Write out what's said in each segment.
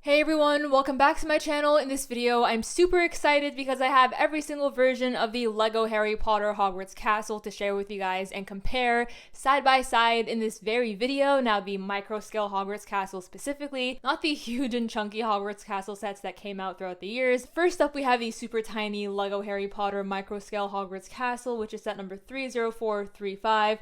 Hey everyone, welcome back to my channel. In this video, I'm super excited because I have every single version of the LEGO Harry Potter Hogwarts Castle to share with you guys and compare side by side in this very video. Now the Microscale Hogwarts Castle specifically, not the huge and chunky Hogwarts Castle sets that came out throughout the years. First up, we have the super tiny LEGO Harry Potter Microscale Hogwarts Castle, which is set number 30435.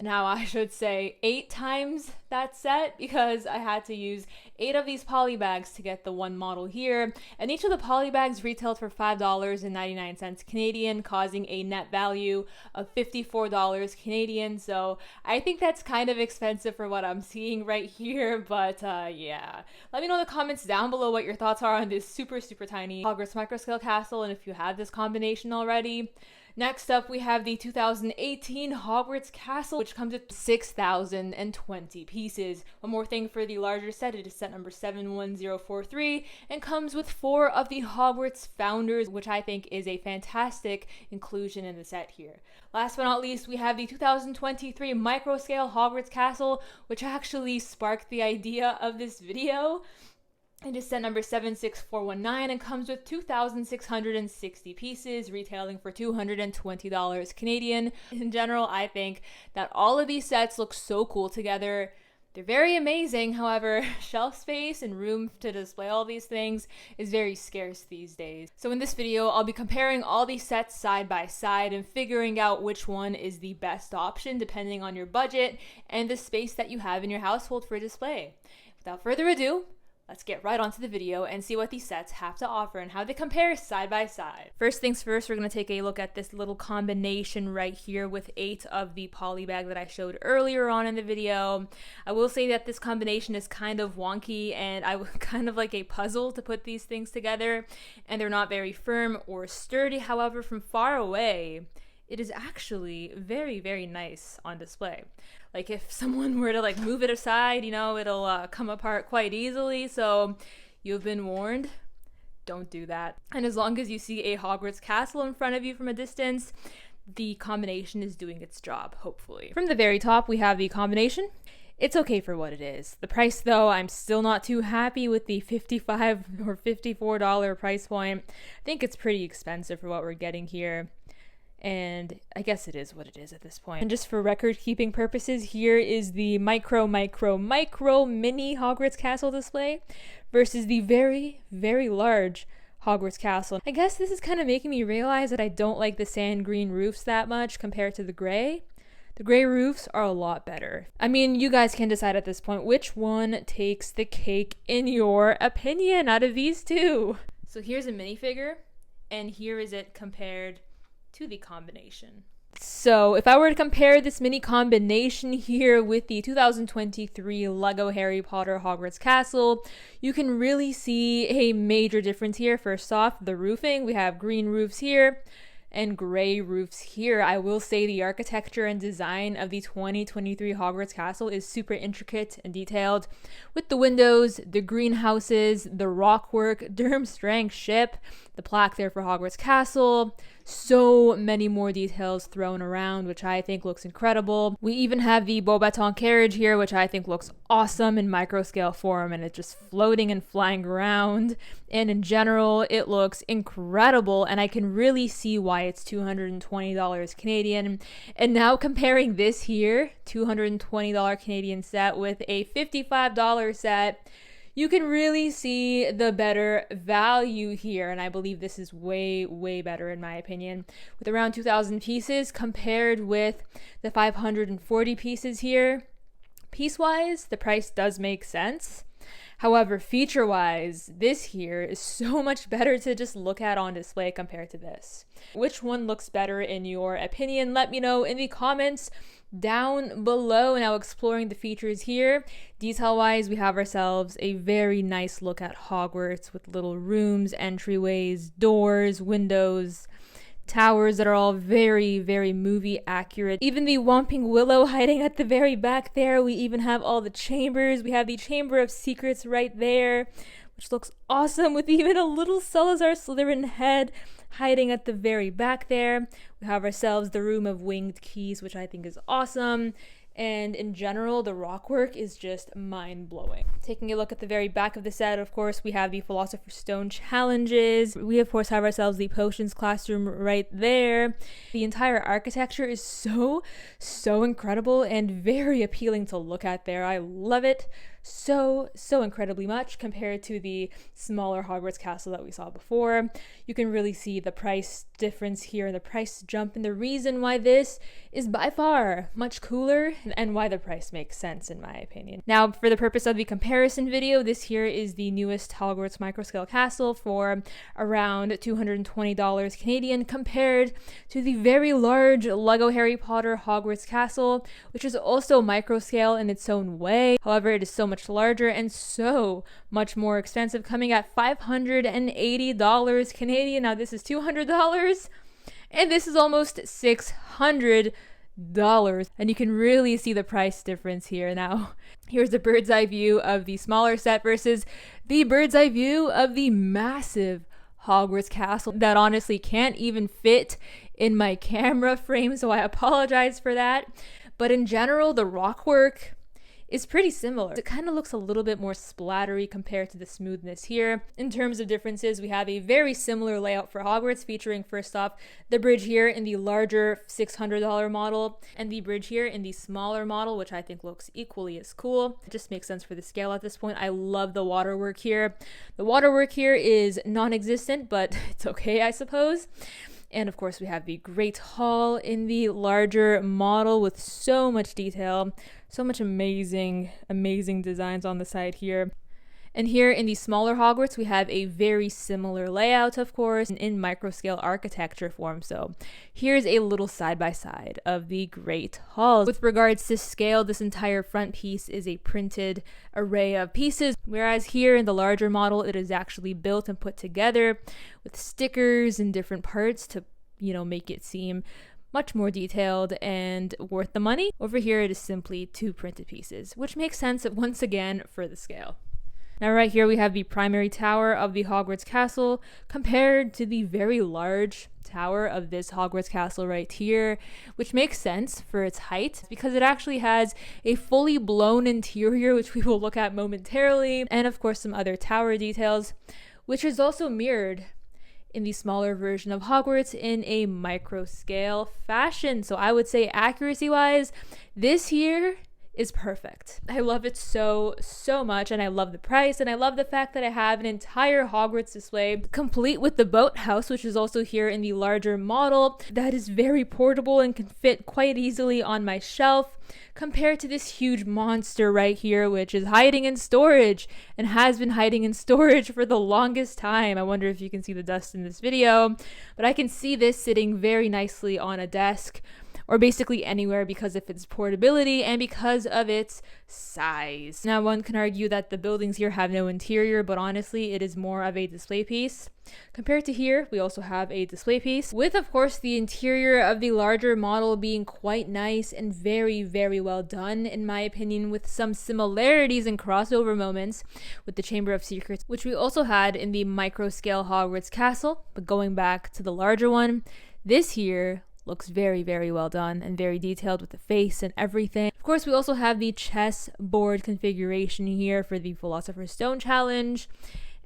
Now I should say 8 times that set because I had to use 8 of these poly bags to get the one model here, and each of the poly bags retailed for $5.99 Canadian, causing a net value of $54 Canadian. So I think that's kind of expensive for what I'm seeing right here, but yeah. Let me know in the comments down below what your thoughts are on this super tiny Hogwarts Microscale Castle and if you have this combination already. Next up, we have the 2018 Hogwarts Castle, which comes with 6,020 pieces. One more thing for the larger set, it is set number 71043 and comes with 4 of the Hogwarts founders, which I think is a fantastic inclusion in the set here. Last but not least, we have the 2023 Microscale Hogwarts Castle, which actually sparked the idea of this video. It is set number 76419 and comes with 2,660 pieces, retailing for $220 Canadian. In general, I think that all of these sets look so cool together. They're very amazing, however, shelf space and room to display all these things is very scarce these days. So in this video, I'll be comparing all these sets side by side and figuring out which one is the best option depending on your budget and the space that you have in your household for display. Without further ado, let's get right onto the video and see what these sets have to offer and how they compare side by side. First things first, we're going to take a look at this little combination right here with 8 of the poly bag that I showed earlier on in the video. I will say that this combination is kind of wonky and I would kind of like a puzzle to put these things together, and they're not very firm or sturdy. However, from far away, it is actually very nice on display. Like if someone were to like move it aside, you know, it'll come apart quite easily. So you've been warned, don't do that. And as long as you see a Hogwarts castle in front of you from a distance, the combination is doing its job, hopefully. From the very top, we have the combination. It's okay for what it is. The price though, I'm still not too happy with the $55 or $54 price point. I think it's pretty expensive for what we're getting here. And I guess it is what it is at this point. And just for record keeping purposes, here is the micro mini Hogwarts Castle display versus the very large Hogwarts Castle. I guess this is kind of making me realize that I don't like the sand green roofs that much compared to the gray. The gray roofs are a lot better. I mean, you guys can decide at this point which one takes the cake in your opinion out of these two. So here's a minifigure, and here is it compared to the combination. So if I were to compare this mini combination here with the 2023 LEGO Harry Potter Hogwarts Castle, you can really see a major difference here. First off, the roofing. We have green roofs here and gray roofs here. I will say the architecture and design of the 2023 Hogwarts Castle is super intricate and detailed, with the windows, the greenhouses, the rockwork, Durmstrang ship, the plaque there for Hogwarts Castle, so many more details thrown around, which I think looks incredible. We even have the Beauxbatons carriage here, which I think looks awesome in microscale form, and it's just floating and flying around. And in general, it looks incredible, and I can really see why it's $220 Canadian. And now comparing this here, $220 Canadian set with a $55 set, you can really see the better value here, and I believe this is way better in my opinion, with around 2,000 pieces compared with the 540 pieces here. Piece-wise, the price does make sense. However, feature-wise, this here is so much better to just look at on display compared to this. Which one looks better in your opinion? Let me know in the comments down below. Now exploring the features here, detail-wise, we have ourselves a very nice look at Hogwarts with little rooms, entryways, doors, windows, towers that are all very movie accurate. Even the Whomping Willow hiding at the very back there. We even have all the chambers. We have the Chamber of Secrets right there, which looks awesome, with even a little Salazar Slytherin head hiding at the very back there. We have ourselves the Room of Winged Keys, which I think is awesome. And in general, the rock work is just mind-blowing. Taking a look at the very back of the set, of course, we have the Philosopher's Stone challenges. We, of course, have ourselves the potions classroom right there. The entire architecture is so incredible and very appealing to look at there. I love it so incredibly much compared to the smaller Hogwarts castle that we saw before. You can really see the price difference here and the price jump, and the reason why this is by far much cooler and why the price makes sense in my opinion. Now, for the purpose of the comparison video, this here is the newest Hogwarts Microscale castle for around $220 Canadian compared to the very large Lego Harry Potter Hogwarts castle, which is also microscale in its own way. However, it is so much larger and so much more expensive, coming at $580 Canadian. Now this is $200 and this is almost $600, and you can really see the price difference here. Now here's a bird's eye view of the smaller set versus the bird's eye view of the massive Hogwarts castle that honestly can't even fit in my camera frame, so I apologize for that. But in general, the rock work is pretty similar. It kind of looks a little bit more splattery compared to the smoothness here. In terms of differences, we have a very similar layout for Hogwarts, featuring first off the bridge here in the larger $600 model and the bridge here in the smaller model, which I think looks equally as cool. It just makes sense for the scale at this point. I love the waterwork here. The waterwork here is non-existent, but it's okay, I suppose. And of course, we have the Great Hall in the larger model with so much detail, so much amazing designs on the side here. And here in the smaller Hogwarts, we have a very similar layout, of course, in microscale architecture form. So here's a little side-by-side of the Great Hall. With regards to scale, this entire front piece is a printed array of pieces, whereas here in the larger model, it is actually built and put together with stickers and different parts to, make it seem much more detailed and worth the money. Over here, it is simply two printed pieces, which makes sense once again for the scale. Now right here we have the primary tower of the Hogwarts castle compared to the very large tower of this Hogwarts castle right here, which makes sense for its height because it actually has a fully blown interior, which we will look at momentarily, and of course some other tower details, which is also mirrored in the smaller version of Hogwarts in a micro scale fashion. So I would say accuracy wise, this here is perfect. I love it so much, and I love the price, and I love the fact that I have an entire Hogwarts display complete with the boathouse, which is also here in the larger model, that is very portable and can fit quite easily on my shelf compared to this huge monster right here, which is hiding in storage and has been hiding in storage for the longest time. I wonder if you can see the dust in this video, but I can see this sitting very nicely on a desk or basically anywhere because of its portability and because of its size. Now, one can argue that the buildings here have no interior, but honestly, it is more of a display piece. Compared to here, we also have a display piece with, of course, the interior of the larger model being quite nice and very well done, in my opinion, with some similarities and crossover moments with the Chamber of Secrets, which we also had in the micro-scale Hogwarts castle. But going back to the larger one, this here looks very well done and very detailed with the face and everything. Of course, we also have the chess board configuration here for the Philosopher's Stone challenge,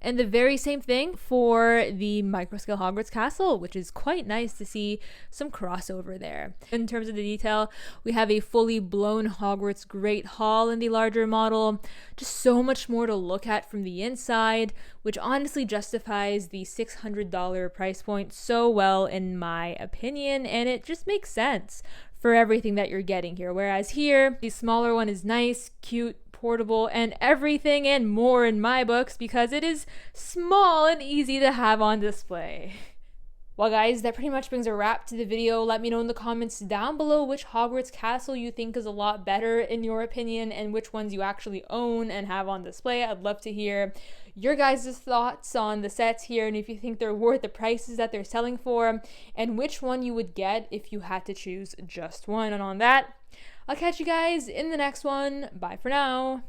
and the very same thing for the microscale Hogwarts castle, which is quite nice to see some crossover there. In terms of the detail, we have a fully blown Hogwarts Great Hall in the larger model. Just so much more to look at from the inside, which honestly justifies the $600 price point so well in my opinion, and it just makes sense for everything that you're getting here. Whereas here, the smaller one is nice, cute, portable, and everything and more in my books because it is small and easy to have on display. Well guys, that pretty much brings a wrap to the video. Let me know in the comments down below which Hogwarts castle you think is a lot better in your opinion and which ones you actually own and have on display. I'd love to hear your guys' thoughts on the sets here and if you think they're worth the prices that they're selling for and which one you would get if you had to choose just one. And on that, I'll catch you guys in the next one. Bye for now.